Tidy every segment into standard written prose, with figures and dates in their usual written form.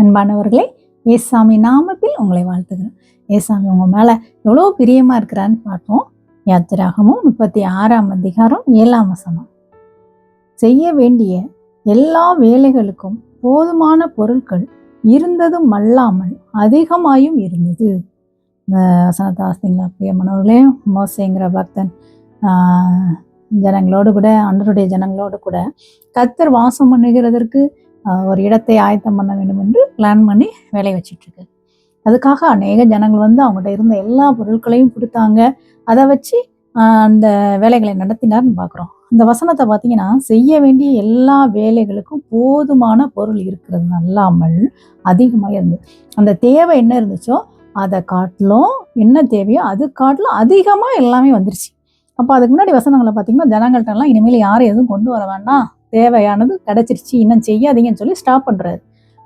அன்பானவர்களே, ஏசாமி நாமத்தில் உங்களை வாழ்த்துகிறேன். ஏசாமி உங்க மேல எவ்வளோ பிரியமா இருக்கிறான்னு பார்ப்போம். யாத்திராகமும் 36ஆம் அதிகாரம் 7ஆம் வசனம். செய்ய வேண்டிய எல்லா வேலைகளுக்கும் போதுமான பொருட்கள் இருந்ததும் அல்லாமல் அதிகமாயும் இருந்தது. இந்த வசனத்தை வாசித்தீங்களா பிரியமானவர்களே? மோசேங்கிற பக்தன் ஜனங்களோடு கூட, ஆண்டவருடைய ஜனங்களோடு கூட கர்த்தர் வாசம் பண்ணுகிறதற்கு ஒரு இடத்தை ஆயத்தம் பண்ண வேண்டும் என்று பிளான் பண்ணி வேலையை வச்சிட்ருக்கு. அதுக்காக அநேக ஜனங்கள் அவங்ககிட்ட இருந்த எல்லா பொருட்களையும் கொடுத்தாங்க. அதை வச்சு அந்த வேலைகளை நடத்தினார்னு பார்க்குறோம். இந்த வசனத்தை பார்த்தீங்கன்னா, செய்ய வேண்டிய எல்லா வேலைகளுக்கும் போதுமான பொருள் இருக்கிறது அல்லாமல் அதிகமாக இருந்தது. அந்த தேவை என்ன இருந்துச்சோ அதை காட்டிலும், என்ன தேவையோ அது காட்டிலும் அதிகமாக எல்லாமே வந்துருச்சு. அப்போ அதுக்கு முன்னாடி வசனங்களை பார்த்தீங்கன்னா, ஜனங்கள்ட்டெல்லாம் இனிமேல் யாரும் எதுவும் கொண்டு வர வேண்டாம், தேவையானது கிடைச்சிருச்சு, இன்னும் செய்யாதீங்கன்னு சொல்லி ஸ்டாப் பண்ணுறாரு.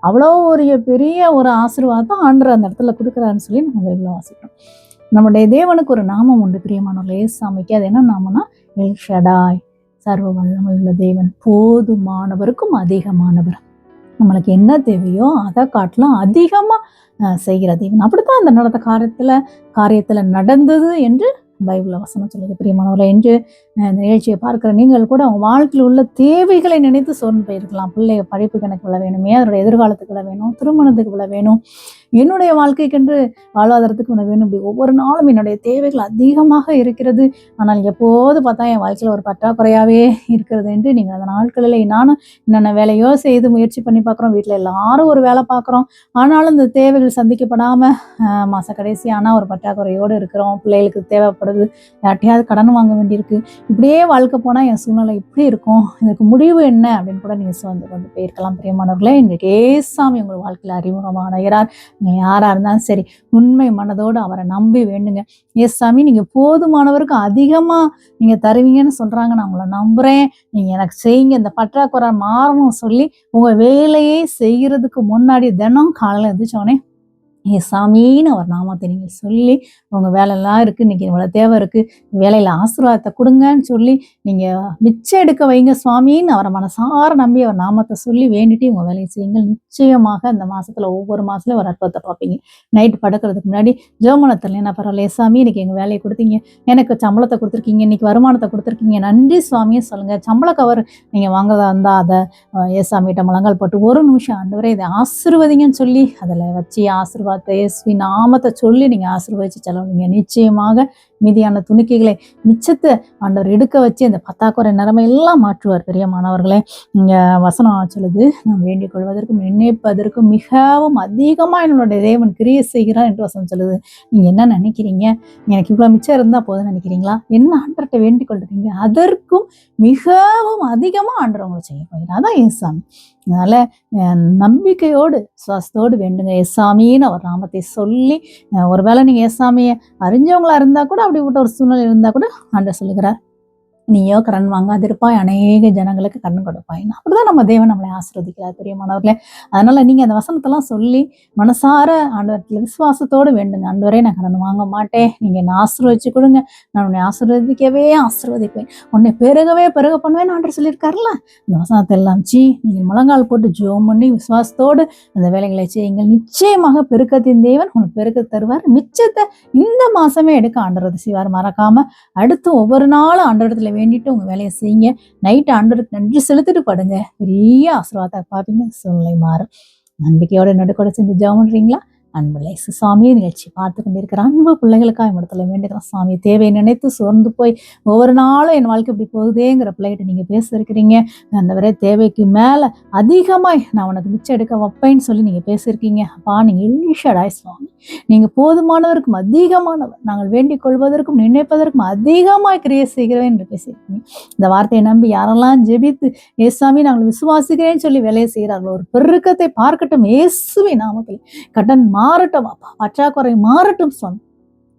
அவ்வளோ ஒரு பெரிய ஒரு ஆசீர்வாதம் ஆண்டவர் அந்த இடத்துல கொடுக்குறாருன்னு சொல்லி நம்ம பைபிளில் வாசிக்கிறோம். நம்முடைய தேவனுக்கு ஒரு நாமம் உண்டு பிரியமானவர்களே, ஏசாமிக்கு. அது என்ன நாமம்னா எல் ஷடாய், சர்வ வல்லமையுள்ள தேவன், போதுமானவருக்கும் அதிகமானவர். நம்மளுக்கு என்ன தேவையோ அதை காட்டிலும் அதிகமாக செய்கிற தேவன். அப்படித்தான் அந்த நடந்த காரியத்தில் நடந்தது என்று பைபிளில் வசனம் சொல்லுது பிரியமானவர்களே. என்று இந்த நிகழ்ச்சியை பார்க்குற நீங்கள் கூட அவங்க வாழ்க்கையில் உள்ள தேவைகளை நினைத்து சோர்ந்து போயிருக்கலாம். பிள்ளைய படிப்புக்கு எனக்கு இவ்வளோ வேணுமே, அதனுடைய எதிர்காலத்துக்கு இவ்வளோ வேணும், திருமணத்துக்கு இவ்வளோ வேணும், என்னுடைய வாழ்க்கைக்கென்று வாழ்வாதாரத்துக்கு இவ்வளோ வேணும். இப்படி ஒவ்வொரு நாளும் என்னுடைய தேவைகள் அதிகமாக இருக்கிறது, ஆனால் எப்போது பார்த்தா என் வாழ்க்கையில் ஒரு பற்றாக்குறையாகவே இருக்கிறது என்று நீங்கள் அந்த நாட்களில் நானும் என்னென்ன வேலையோ செய்து முயற்சி பண்ணி பார்க்குறோம். வீட்டில் எல்லாரும் ஒரு வேலை பார்க்குறோம், ஆனாலும் இந்த தேவைகள் சந்திக்கப்படாமல் மாத கடைசி ஆனால் ஒரு பற்றாக்குறையோடு இருக்கிறோம். பிள்ளைகளுக்கு தேவைப்படுது, யார்ட்டையாவது கடன் வாங்க வேண்டியிருக்கு. இப்படியே வாழ்க்கை போனால் என் சூழ்நிலை இப்படி இருக்கும், இதுக்கு முடிவு என்ன அப்படின்னு கூட நீங்கள் வந்து போயிருக்கலாம் பிரியமானவர்களே. இன்றைக்கு ஏசாமி உங்கள் வாழ்க்கையில் அறிமுகமானார். நீங்கள் யாராக இருந்தாலும் சரி, உண்மை மனதோடு அவரை நம்பி வேண்டுங்க. ஏசாமி நீங்கள் போதுமானவருக்கு அதிகமாக நீங்கள் தருவீங்கன்னு சொல்கிறாங்க, நான் உங்களை நம்புகிறேன், நீங்கள் எனக்கு செய்யுங்க, இந்த பற்றாக்குறை மாறணும் சொல்லி உங்கள் வேலையை செய்கிறதுக்கு முன்னாடி தினம் காலையில் எழுந்திரிச்சோடனே ஏசாமின்னு அவர் நாமத்தை நீங்கள் சொல்லி, உங்கள் வேலையெல்லாம் இருக்குது, இன்றைக்கி இவ்வளோ தேவை இருக்குது, வேலையில் ஆசீர்வாதத்தை கொடுங்கன்னு சொல்லி நீங்கள் மிச்சம் எடுக்க வைங்க சுவாமின்னு அவரை மனசார நம்பி அவர் நாமத்தை சொல்லி வேண்டிட்டு உங்கள் வேலையை செய்யுங்கள். நிச்சயமாக இந்த மாதத்தில் ஒவ்வொரு மாதத்துலையும் ஒரு அற்புதத்தை பார்ப்பீங்க. நைட்டு படுக்கிறதுக்கு முன்னாடி ஜெபமனத்தில் என்ன பரவாயில்ல, ஏசாமி இன்றைக்கி எங்கள் வேலையை கொடுத்தீங்க, எனக்கு சம்பளத்தை கொடுத்துருக்கீங்க, இன்றைக்கி வருமானத்தை கொடுத்துருக்கீங்க, நன்றி சுவாமியை சொல்லுங்கள். சம்பள கவர் நீங்கள் வாங்குறதா இருந்தால் அதை ஏசாமிகிட்ட முழங்கால் போட்டு ஒரு நிமிஷம் ஆண்டவரே இதை ஆசீர்வதிங்கன்னு சொல்லி அதில் வச்சு ஆசீர்வாதத்தை இயேசுவி நாமத்தை சொல்லி நீங்கள் ஆசீர்வதிச்சு செலவழிங்க. நிச்சயமாக மீதியான துணிக்கைகளை மிச்சத்தை ஆண்டவர் எடுக்க வச்சு அந்த பத்தாக்குறை நிலைமை எல்லாம் மாற்றுவார் பிரியமானவர்களே. இங்கே வசனம் சொல்லுது, நான் வேண்டிக் கொள்வதற்கும் நினைப்பதற்கும் மிகவும் அதிகமாக என்னுடைய தேவன் கிரியை செய்கிறார் என்று வசனம் சொல்லுது. நீங்கள் என்ன நினைக்கிறீங்க? எனக்கு இவ்வளோ மிச்சம் இருந்தால் போதும் நினைக்கிறீங்களா? என்ன ஆண்டவர்கிட்ட வேண்டிக் கொள்றீங்க? அதற்கும் மிகவும் அதிகமாக ஆண்டவர் உங்களை செய்ய போகிறார். அதான் ஏசாமி. அதனால நம்பிக்கையோடு சுவாசத்தோடு வேண்டுங்க. ஏசாமின்னு அவர் நாமத்தை சொல்லி, ஒருவேளை நீங்கள் ஏசாமியை அறிஞ்சவங்களா இருந்தால் கூட, அப்படிப்பட்ட ஒரு சூழ்நிலை இருந்தால் கூட ஆண்டவர் சொல்லுகிறார், நீயோ கடன் வாங்காதிருப்பாய், அநேக ஜனங்களுக்கு கடன் கொடுப்பாய். அப்படிதான் நம்ம தேவன் நம்மளை ஆசீர்வதிக்கிறார் பிரியமானவர்களே. அதனால நீங்கள் அந்த வசனத்தெல்லாம் சொல்லி மனசார ஆண்டவரத்தில் விசுவாசத்தோடு வேண்டுங்க. ஆண்டவரே நான் கடன் வாங்க மாட்டேன், நீங்கள் என்னை ஆசீர்வதிச்சு கொடுங்க, நான் உன்னை ஆசீர்வதிக்கவே ஆசீர்வதிப்பேன், உன்னை பெருகவே பெருக பண்ணுவேன்னு ஆண்டவர் சொல்லியிருக்காருல்ல. இந்த வசனத்தை எல்லாம் நீங்கள் முழங்கால் போட்டு ஜெபம் பண்ணி விசுவாசத்தோடு அந்த வேலைகளை செய்யுங்கள். நிச்சயமாக பெருக்கத்தின் தேவன் உங்களுக்கு பெருக்க தருவார். மிச்சத்தை இந்த மாதமே எடுக்க ஆண்டவர் செய்வார். மறக்காம அடுத்து ஒவ்வொரு நாளும் ஆண்டவரத்தில் வேண்டிட்டு உங்க வேலையை செய்யுங்க. நைட்டு ஆண்டவருக்கு நன்றி செலுத்திட்டு படுங்க, பெரிய ஆசீர்வாதத்தை பார்ப்பீங்க. சூழ்நிலை மாறும். நம்பிக்கையோட நடுக்கோட சேர்ந்து ஜெபம் பண்றீங்களா? அன்புள்ள சுவாமியை நிகழ்ச்சி பார்த்து கொண்டிருக்கிற அன்பு பிள்ளைகளுக்காக இடத்துல வேண்டுகிறோம் சுவாமி. தேவையை நினைத்து சோர்ந்து போய் ஒவ்வொரு நாளும் என் வாழ்க்கை இப்படி போகுதேங்கிற பிள்ளைகிட்ட நீங்கள் பேச இருக்கிறீங்க. அந்த வரை தேவைக்கு மேலே அதிகமாய் நான் உனக்கு மிச்சம் எடுக்க வைப்பேன்னு சொல்லி நீங்கள் பேசியிருக்கீங்க. அப்பா நீங்கள் எல்ஷடாய் சுவாமி, நீங்கள் போதுமானவருக்கும் அதிகமானவர், நாங்கள் வேண்டிக் கொள்வதற்கும் நினைப்பதற்கும் அதிகமாய் கிரியை செய்கிறேன் என்று பேசியிருக்கீங்க. இந்த வார்த்தையை நம்பி யாரெல்லாம் ஜெபித்து ஏசாமி நாங்கள் விசுவாசிக்கிறேன்னு சொல்லி வேலையை செய்கிறார்களோ, ஒரு பெருக்கத்தை பார்க்கட்டும் இயேசுவே நாமத்தில். கடன் மாறட்டும் அப்பா, பற்றாக்குறை மாறட்டும் சுவாமி.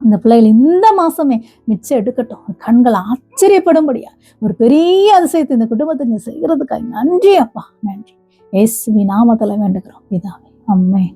இந்த பிள்ளைகள் இந்த மாசமே மிச்சம் எடுக்கட்டும். கண்கள் ஆச்சரியப்படும்படியா ஒரு பெரிய அதிசயத்தை இந்த குடும்பத்துக்கு செய்கிறதுக்காக நன்றி அப்பா, நன்றி. இயேசுவின் நாமத்துல வேண்டுகிறோம் பிதாவே, ஆமென்.